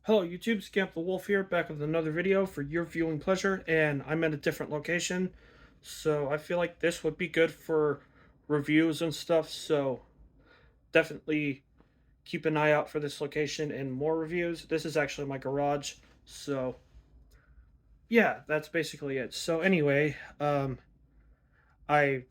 Hello YouTube, Scamp the Wolf here, back with another video for your viewing pleasure, and I'm in a different location, so I feel like this would be good for reviews and stuff, so definitely keep an eye out for this location and more reviews. This is actually my garage, so yeah, that's basically it. So anyway, I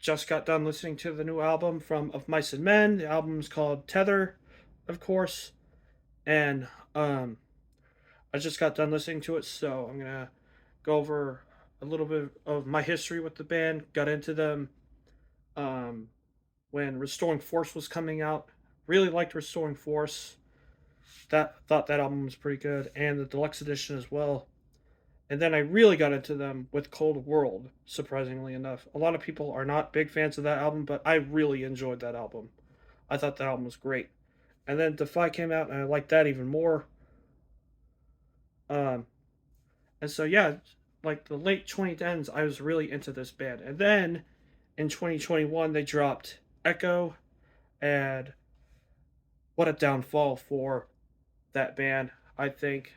just got done listening to the new album from Of Mice and Men. The album's called Tether, of course, and I just got done listening to it, so I'm gonna go over a little bit of my history with the band. Got into them um, when Restoring Force was coming out. Really liked Restoring Force. That thought that album was pretty good, and the deluxe edition as well. And then I really got into them with Cold World. Surprisingly enough, a lot of people are not big fans of that album, but I really enjoyed that album. I thought that album was great. And then Defy came out, and I liked that even more. Um, And so yeah, like the late 2010s, I was really into this band. And then in 2021 they dropped Echo, and what a downfall for that band. I think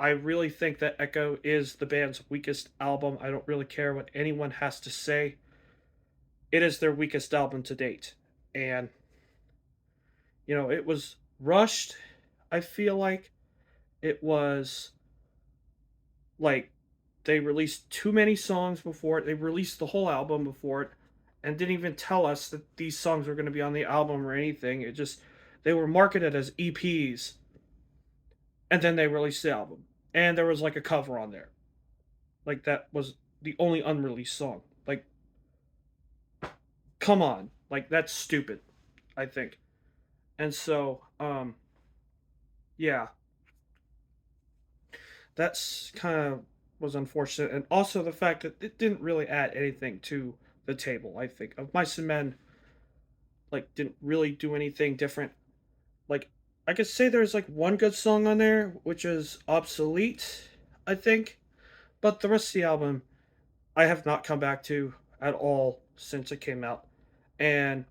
I really think that Echo is the band's weakest album. I don't really care what anyone has to say. It is their weakest album to date. And it was rushed. I feel like it was like they released too many songs before it. They released the whole album before it and didn't even tell us that these songs were going to be on the album or anything. It just they were marketed as EPs, and then they released the album. And there was like a cover on there. Like that was the only unreleased song. Like come on. Like that's stupid, I think. And so yeah, that's kind of was unfortunate, and also the fact that it didn't really add anything to the table. I think Of Mice and Men didn't really do anything different. Like I could say there's like one good song on there, which is Obsolete, I think, but the rest of the album I have not come back to at all since it came out, and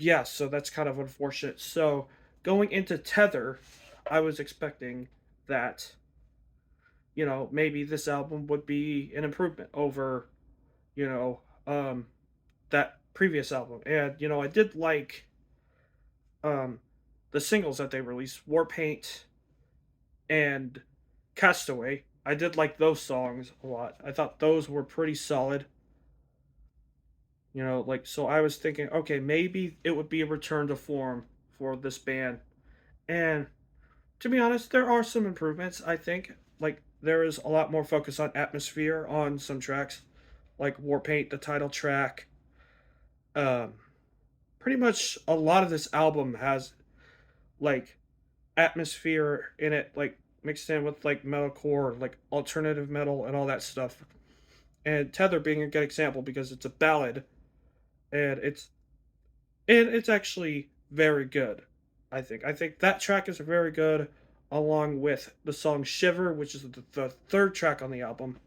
yeah, so that's kind of unfortunate. So going into Tether, I was expecting that maybe this album would be an improvement over, you know, um, that previous album. And, I did like um, the singles that they released, Warpaint and Castaway. I did like those songs a lot. I thought those were pretty solid. So I was thinking, okay, maybe it would be a return to form for this band. And to be honest, there are some improvements, I think. Like, there is a lot more focus on atmosphere on some tracks, like Warpaint, the title track. Um, Pretty much a lot of this album has, like, atmosphere in it, like, mixed in with, like, metalcore, like, alternative metal, and all that stuff. And Tether being a good example because it's a ballad, and it's actually very good. I think that track is very good, along with the song "Shiver," which is the third track on the album.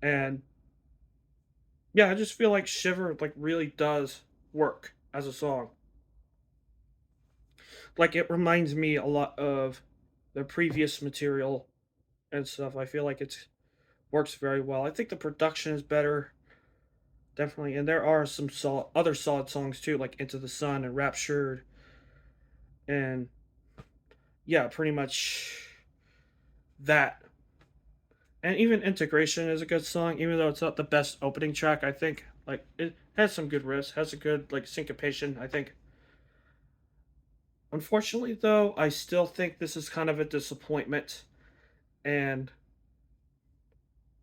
And yeah, I just feel like "Shiver" really does work as a song. Like it reminds me a lot of the previous material and stuff. I feel like it works very well. I think the production is better, definitely, and there are some other solid songs too, like "Into the Sun" and "Raptured," and yeah, pretty much that. And even Integration is a good song, even though it's not the best opening track. I think it has some good riffs, has a good syncopation. I think. Unfortunately, though, I still think this is kind of a disappointment, and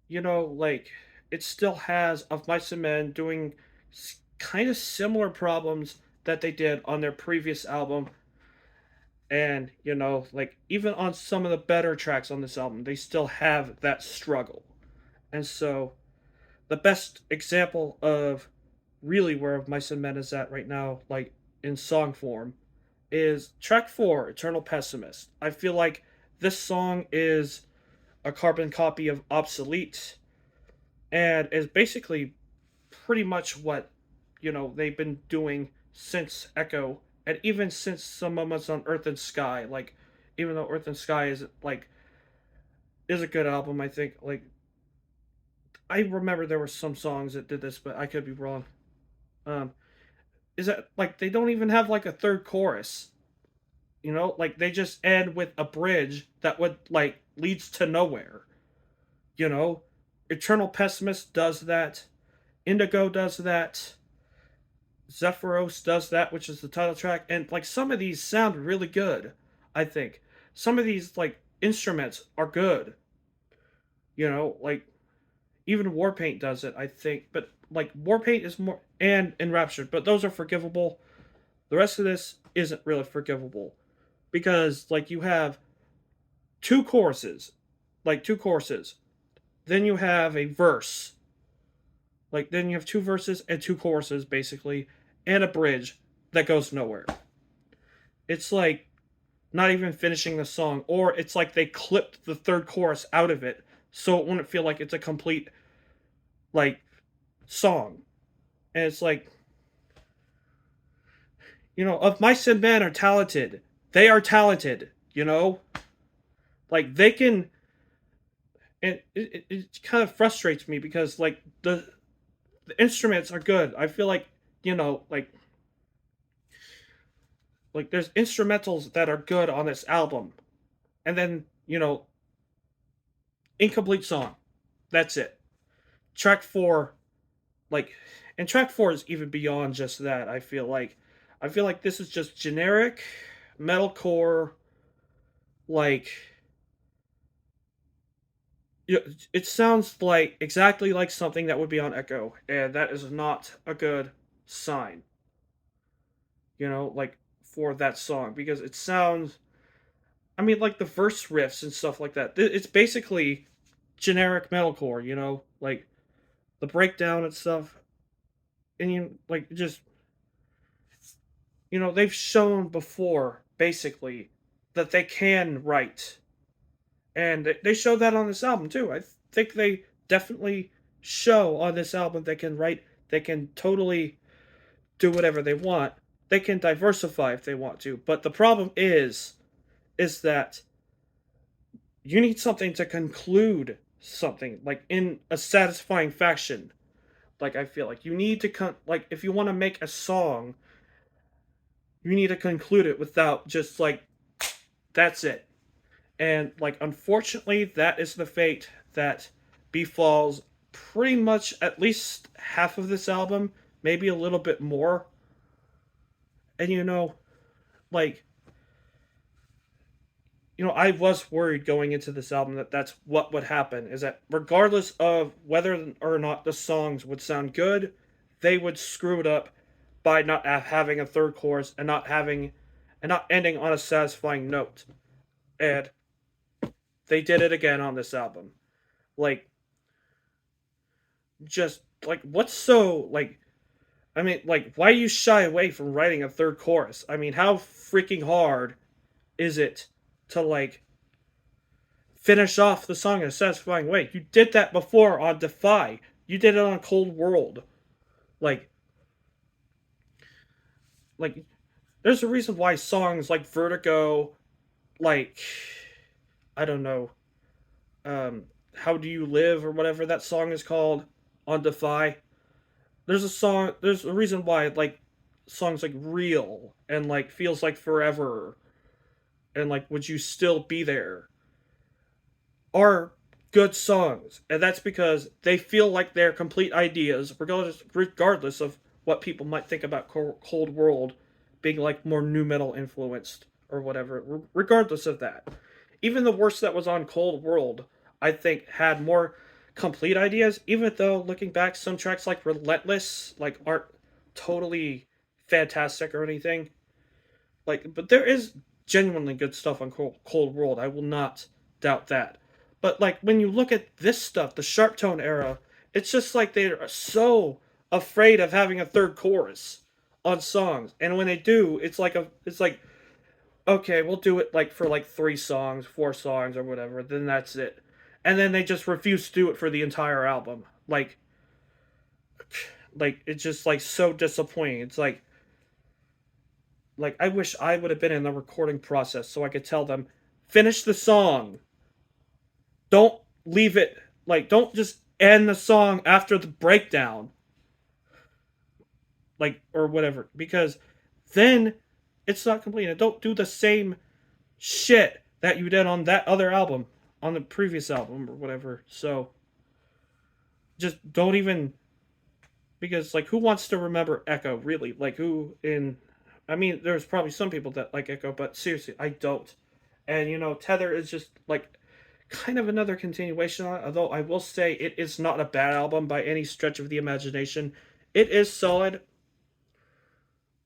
it still has Of Mice and Men doing kind of similar problems that they did on their previous album. And, even on some of the better tracks on this album, they still have that struggle. And so, the best example of really where Of Mice and Men is at right now, like in song form, is track 4, Eternal Pessimist. I feel like this song is a carbon copy of Obsolete and is basically pretty much what they've been doing since Echo, and even since Some Moments on Earth and Sky. Like even though Earth and Sky is a good album. I think I remember there were some songs that did this, but I could be wrong. Um, is that like they don't even have like a third chorus? You know, like they just end with a bridge that would like leads to nowhere. You know, Eternal Pessimist does that. Indigo does that. Zephyros does that, which is the title track, and like some of these sound really good. I think some of these like instruments are good. You know, like even Warpaint does it. I think, but like Warpaint is more and Enraptured, but those are forgivable. The rest of this isn't really forgivable because like you have two choruses, two choruses. Then you have a verse. Like then you have two verses and two choruses basically, and a bridge that goes nowhere. It's like not even finishing the song, or it's like they clipped the third chorus out of it so it wouldn't feel like it's a complete like song. And it's like, of mice and men are talented. They are talented, like they can. And it kind of frustrates me because like the instruments are good. I feel like you know like there's instrumentals that are good on this album, and then incomplete song. That's it. Track four, like, and track four is even beyond just that. I feel like this is just generic metalcore. Like, it sounds like exactly like something that would be on Echo, and that is not a good sign. Like for that song because it sounds. I mean, like the verse riffs and stuff like that. It's basically generic metalcore. Like the breakdown and stuff, and just they've shown before basically that they can write, and they show that on this album too. I think they definitely show on this album they can write. They can totally do whatever they want. They can diversify if they want to, but the problem is that you need something to conclude something like in a satisfying fashion. Like I feel like you need to like if you want to make a song, you need to conclude it without just like that's it. And like unfortunately, that is the fate that befalls pretty much at least half of this album, maybe a little bit more. And like I was worried going into this album that that's what would happen. Is that regardless of whether or not the songs would sound good, they would screw it up by not having a third chorus and not ending on a satisfying note. And they did it again on this album. Like, just like what's so like? I mean, like, why do you shy away from writing a third chorus? I mean, how freaking hard is it to like finish off the song in a satisfying way? You did that before on Defy. You did it on Cold World. Like, like, there's a reason why songs like Vertigo, like, I don't know, How Do You Live or whatever that song is called on Defy. There's a reason why like songs like Real and like Feels Like Forever and like Would You Still Be There are good songs, and that's because they feel like they're complete ideas, regardless of what people might think about Cold World being like more new metal influenced or whatever. Regardless of that, even the worst that was on Cold World, I think, had more complete ideas. Even though looking back, some tracks like Relentless like aren't totally fantastic or anything. Like, but there is genuinely good stuff on Cold World. I will not doubt that. But like when you look at this stuff, the Sharp Tone era, it's just like they are so afraid of having a third chorus on songs, and when they do, it's like okay, we'll do it like for like 3 songs, 4 songs, or whatever. Then that's it, and then they just refuse to do it for the entire album. Like it's just like so disappointing. It's like I wish I would have been in the recording process so I could tell them finish the song. Don't leave it, like, don't just end the song after the breakdown, like, or whatever, because then it's not complete. And don't do the same shit that you did on that other album, on the previous album or whatever. So just don't even, because, like, who wants to remember Echo, really? Like, who in, I mean, there's probably some people that like Echo, but seriously, I don't. And Tether is just like kind of another continuation on it, although I will say it is not a bad album by any stretch of the imagination. It is solid,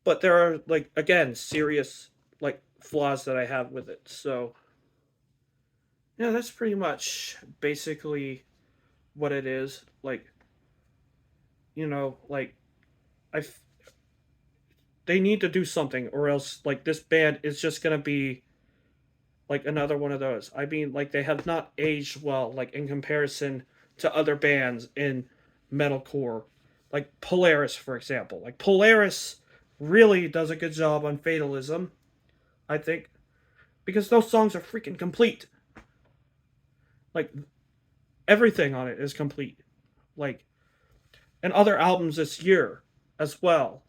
but there are, like, again, serious, like, flaws that I have with it. So yeah, that's pretty much basically what it is. Like, like, I they need to do something, or else, like, this band is just gonna be like another one of those. I mean, like, they have not aged well, like, in comparison to other bands in metalcore, like Polaris, for example. Like, Polaris really does a good job on Fatalism, I think, because those songs are freaking complete. Like, everything on it is complete. Like, and other albums this year as well.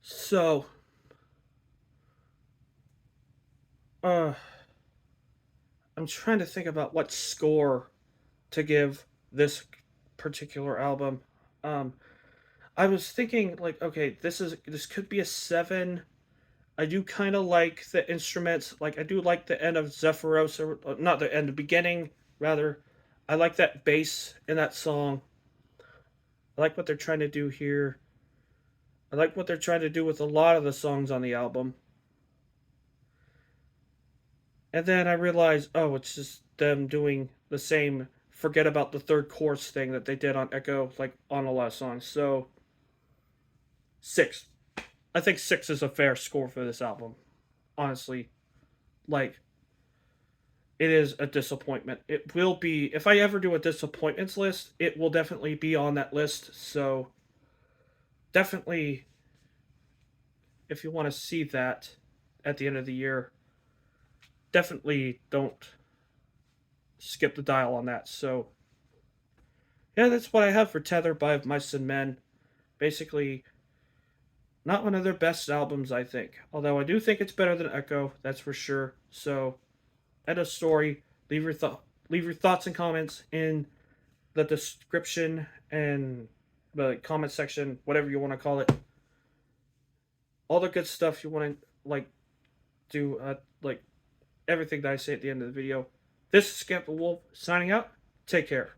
So, uh, I'm trying to think about what score to give this particular album. Um, I was thinking, like, okay, this could be a 7. I do kind of like the instruments. Like, I do like the end of Zephyros, or not the end, the beginning rather. I like that bass in that song. I like what they're trying to do here. I like what they're trying to do with a lot of the songs on the album. And then I realized, oh, it's just them doing the same forget about the third chorus thing that they did on Echo, like, on a lot of songs. So 6. I think 6 is a fair score for this album. Honestly, like, it is a disappointment. It will be, if I ever do a disappointments list, it will definitely be on that list. So definitely, if you want to see that at the end of the year, definitely don't skip the dial on that. So yeah, that's what I have for Tether by Mice and Men. Basically, not one of their best albums, I think. Although I do think it's better than Echo, that's for sure. So, end of story. Leave your thoughts and comments in the description and the comment section, whatever you want to call it. All the good stuff you want to, like, do, like, everything that I say at the end of the video. This is Scamp the Wolf signing out. Take care.